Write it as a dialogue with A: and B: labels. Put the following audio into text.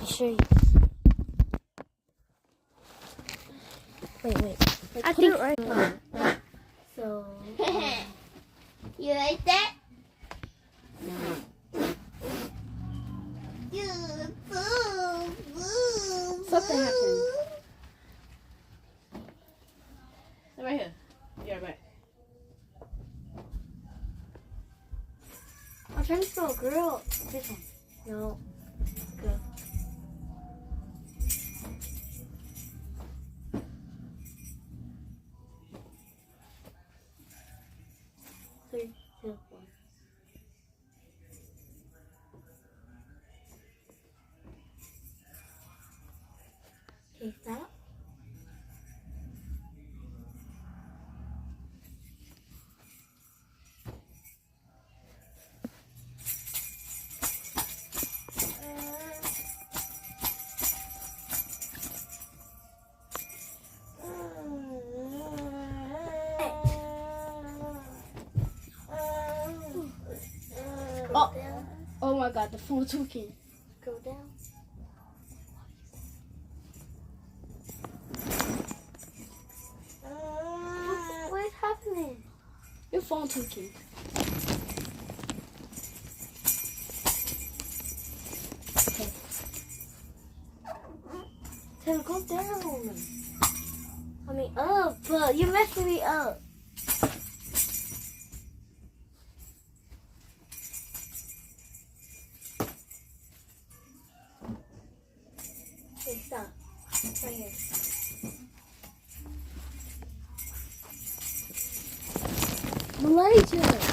A: me show you. Wait. I think right now. So.
B: You like that?
C: Something happened. Right here. Yeah, right.
A: I'm trying to spell girl. This one. No. Girl. Three, two, one. Okay, stop.
C: Oh. Oh my god, the phone's talking.
A: Go down. What is happening?
C: Your phone talking.
A: Taylor, go down. I mean, up. You're messing me up. Okay, stop. Right here.
C: Malaysia.